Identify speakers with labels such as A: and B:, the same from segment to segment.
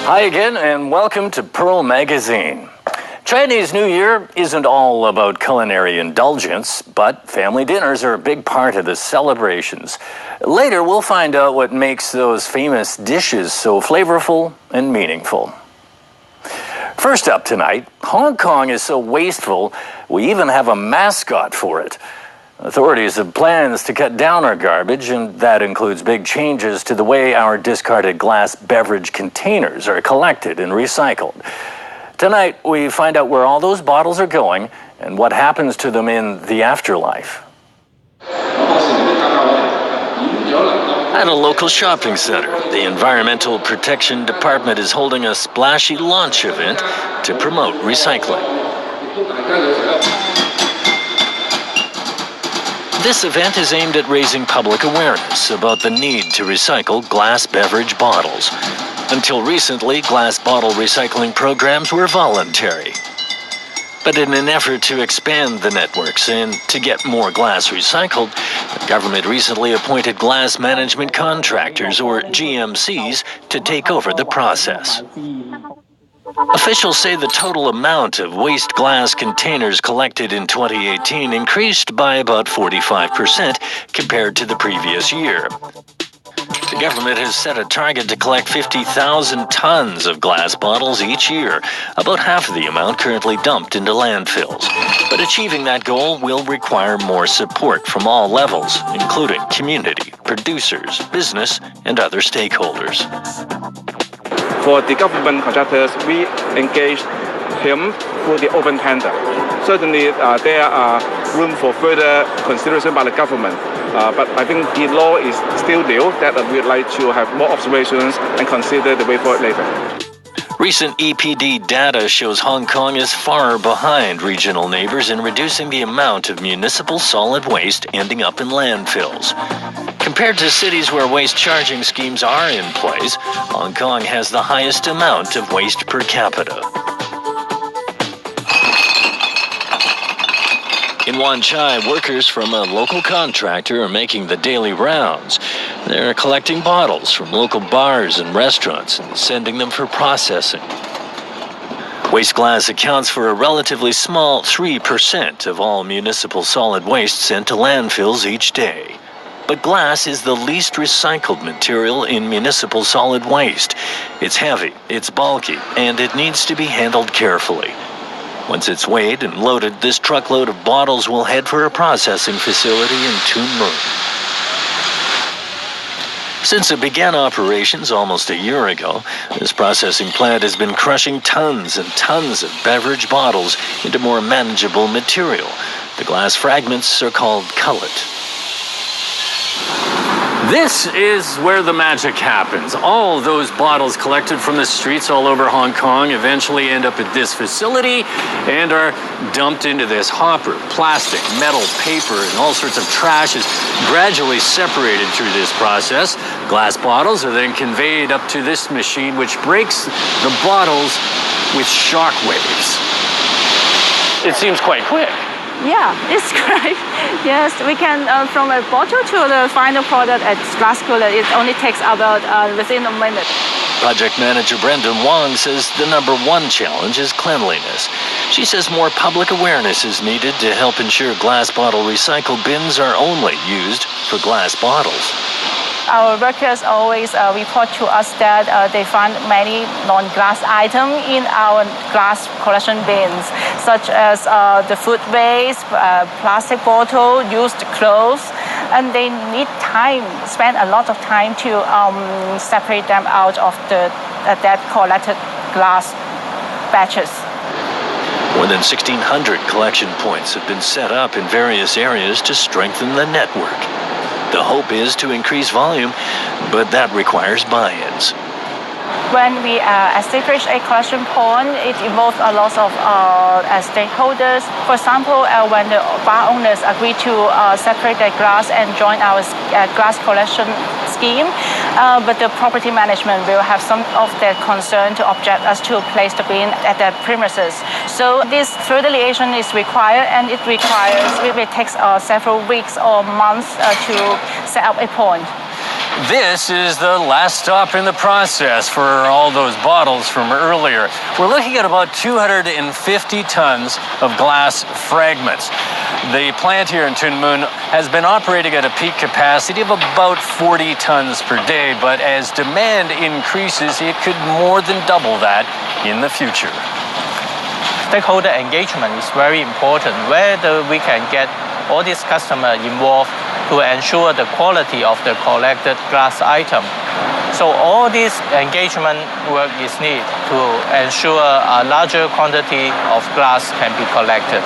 A: Hi again, and welcome to Pearl Magazine. Chinese New Year isn't all about culinary indulgence, but family dinners are a big part of the celebrations. Later, we'll find out what makes those famous dishes so flavorful and meaningful. First up tonight, Hong Kong is so wasteful, we even have a mascot for it. Authorities have plans to cut down our garbage, and that includes big changes to the way our discarded glass beverage containers are collected and recycled. Tonight, we find out where all those bottles are going and what happens to them in the afterlife. At a local shopping center, the Environmental Protection Department is holding a splashy launch event to promote recycling. This event is aimed at raising public awareness about the need to recycle glass beverage bottles. Until recently, glass bottle recycling programs were voluntary. But in an effort to expand the networks and to get more glass recycled, the government recently appointed glass management contractors, or GMCs, to take over the process. Officials say the total amount of waste glass containers collected in 2018 increased by about 45% compared to the previous year. The government has set a target to collect 50,000 tons of glass bottles each year, about half of the amount currently dumped into landfills. But achieving that goal will require more support from all levels, including community, producers, business, and other stakeholders.
B: For the government contractors, we engaged him through the open tender. Certainly, there are room for further consideration by the government. But I think the law is still new, that we'd like to have more observations and consider the way forward later.
A: Recent EPD data shows Hong Kong is far behind regional neighbors in reducing the amount of municipal solid waste ending up in landfills. Compared to cities where waste charging schemes are in place, Hong Kong has the highest amount of waste per capita. In Wan Chai, workers from a local contractor are making the daily rounds. They're collecting bottles from local bars and restaurants and sending them for processing. Waste glass accounts for a relatively small 3% of all municipal solid waste sent to landfills each day. But glass is the least recycled material in municipal solid waste. It's heavy, it's bulky, and it needs to be handled carefully. Once it's weighed and loaded, this truckload of bottles will head for a processing facility in Tuen Mun. Since it began operations almost a year ago, this processing plant has been crushing tons and tons of beverage bottles into more manageable material. The glass fragments are called cullet. This is where the magic happens. All those bottles collected from the streets all over Hong Kong eventually end up at this facility and are dumped into this hopper. Plastic, metal, paper, and all sorts of trash is gradually separated through this process. Glass bottles are then conveyed up to this machine, which breaks the bottles with shock waves. It seems quite quick.
C: Yeah, it's great. Yes, we can, from a bottle to the final product at glass cooler, it only takes about within a minute.
A: Project manager Brendan Wong says the #1 challenge is cleanliness. She says more public awareness is needed to help ensure glass bottle recycle bins are only used for glass bottles.
C: Our workers always report to us that they find many non-glass items in our glass collection bins, such as the food waste, plastic bottle, used clothes, and they need time, spend a lot of time to separate them out of that collected glass batches.
A: More than 1,600 collection points have been set up in various areas to strengthen the network. The hope is to increase volume, but that requires buy-ins.
C: When we establish a collection point, it involves a lot of stakeholders. For example, when the bar owners agree to separate their glass and join our glass collection scheme, but the property management will have some of their concern to object us to place the bin at their premises. So this further liaison is required, and it takes several weeks or months to set up a point.
A: This is the last stop in the process for all those bottles from earlier. We're looking at about 250 tons of glass fragments. The plant here in Tuen Mun has been operating at a peak capacity of about 40 tons per day, but as demand increases, it could more than double that in the future.
D: Stakeholder engagement is very important, whether we can get all these customers involved to ensure the quality of the collected glass item. So all this engagement work is needed to ensure a larger quantity of glass can be collected.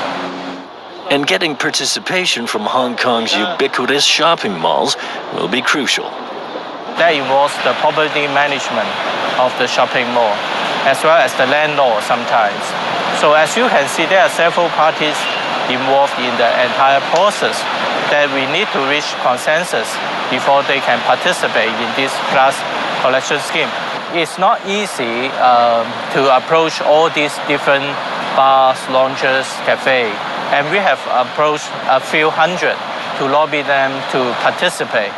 A: And getting participation from Hong Kong's ubiquitous shopping malls will be crucial.
D: That involves the property management of the shopping mall, as well as the landlord sometimes. So as you can see, there are several parties involved in the entire process that we need to reach consensus before they can participate in this glass collection scheme. It's not easy to approach all these different bars, lounges, cafes, and we have approached a few hundred to lobby them to participate.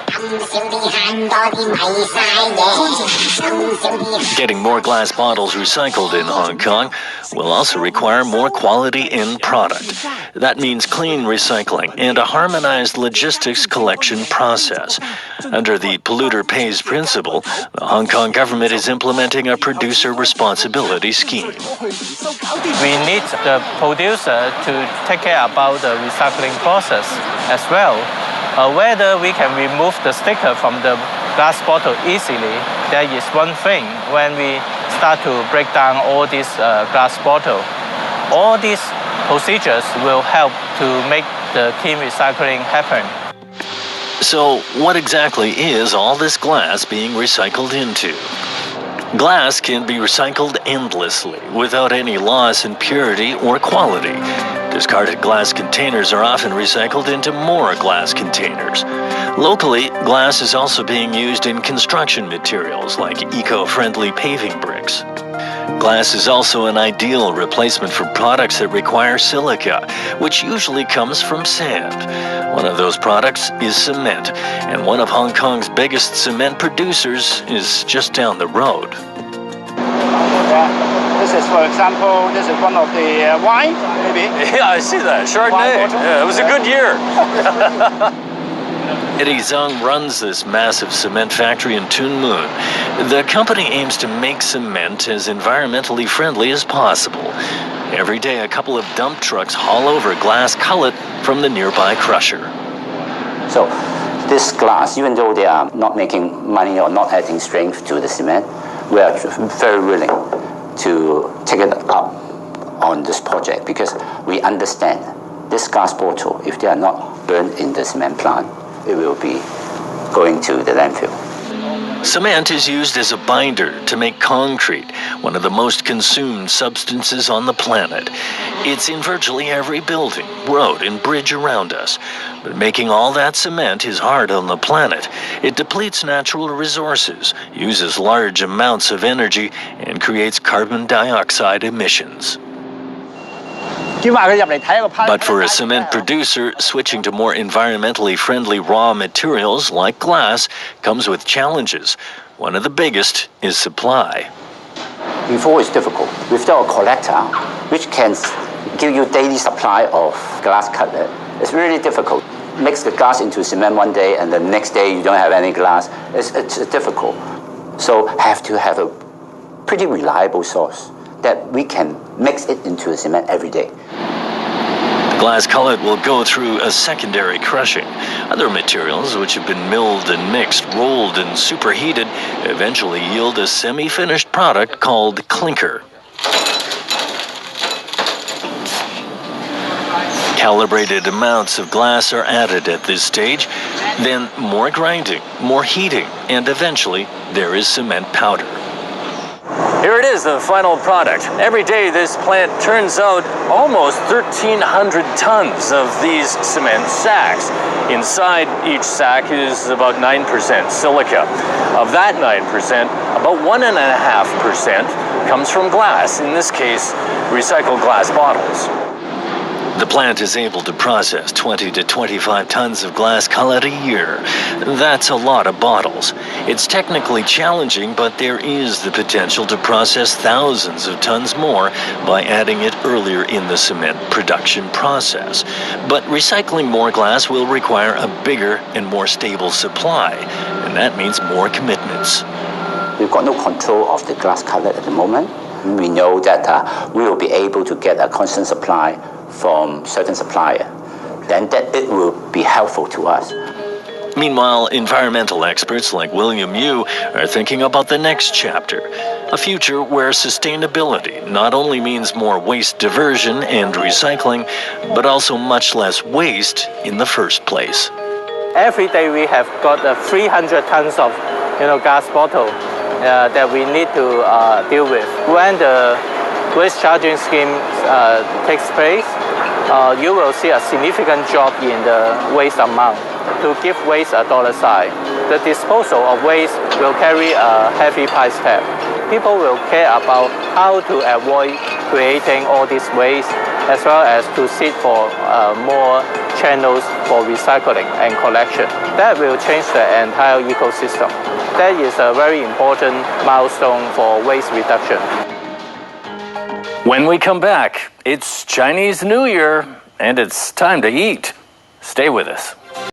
A: Getting more glass bottles recycled in Hong Kong will also require more quality end product. That means clean recycling and a harmonized logistics collection process. Under the polluter pays principle, the Hong Kong government is implementing a producer responsibility scheme.
D: We need the producer to take care about the recycling process as well. Whether we can remove the sticker from the glass bottle easily, that is one thing. When we start to break down all these glass bottles, all these procedures will help to make the clean recycling happen.
A: So, what exactly is all this glass being recycled into? Glass can be recycled endlessly without any loss in purity or quality. Discarded glass containers are often recycled into more glass containers. Locally, glass is also being used in construction materials like eco-friendly paving bricks. Glass is also an ideal replacement for products that require silica, which usually comes from sand. One of those products is cement, and one of Hong Kong's biggest cement producers is just down the road.
E: This is, for example, this is one of the wine, maybe.
A: Yeah, I see that. Chardonnay. Yeah, it was a good year. Eddie Zhang runs this massive cement factory in Tuen Mun. The company aims to make cement as environmentally friendly as possible. Every day, a couple of dump trucks haul over glass cullet from the nearby crusher.
F: So this glass, even though they are not making money or not adding strength to the cement, we are very willing to take it up on this project because we understand this glass bottle, if they are not burned in the cement plant, it will be going to the landfill.
A: Cement is used as a binder to make concrete, one of the most consumed substances on the planet. It's in virtually every building, road, and bridge around us. But making all that cement is hard on the planet. It depletes natural resources, uses large amounts of energy, and creates carbon dioxide emissions. But for a cement producer, switching to more environmentally friendly raw materials like glass comes with challenges. One of the biggest is supply.
F: Before it's difficult. Without a collector, which can give you daily supply of glass cullet, it's really difficult. Mix the glass into cement one day and the next day you don't have any glass. It's difficult. So have to have a pretty reliable source that we can mix it into the cement every day.
A: The glass cullet will go through a secondary crushing. Other materials, which have been milled and mixed, rolled and superheated, eventually yield a semi-finished product called clinker. Calibrated amounts of glass are added at this stage, then more grinding, more heating, and eventually there is cement powder. Here it is, the final product. Every day, this plant turns out almost 1,300 tons of these cement sacks. Inside each sack is about 9% silica. Of that 9%, about 1.5% comes from glass, in this case, recycled glass bottles. The plant is able to process 20 to 25 tons of glass cullet a year. That's a lot of bottles. It's technically challenging, but there is the potential to process thousands of tons more by adding it earlier in the cement production process. But recycling more glass will require a bigger and more stable supply, and that means more commitments.
F: We've got no control of the glass cullet at the moment. We know that we will be able to get a constant supply from certain supplier, then that it will be helpful to us.
A: Meanwhile, environmental experts like William Yu are thinking about the next chapter, a future where sustainability not only means more waste diversion and recycling, but also much less waste in the first place.
D: Every day we have got 300 tons of glass bottle that we need to deal with. When the waste charging scheme takes place, you will see a significant drop in the waste amount. To give waste a dollar sign, the disposal of waste will carry a heavy price tag. People will care about how to avoid creating all this waste, as well as to seek for more channels for recycling and collection. That will change the entire ecosystem. That is a very important milestone for waste reduction.
A: When we come back, it's Chinese New Year, and it's time to eat. Stay with us.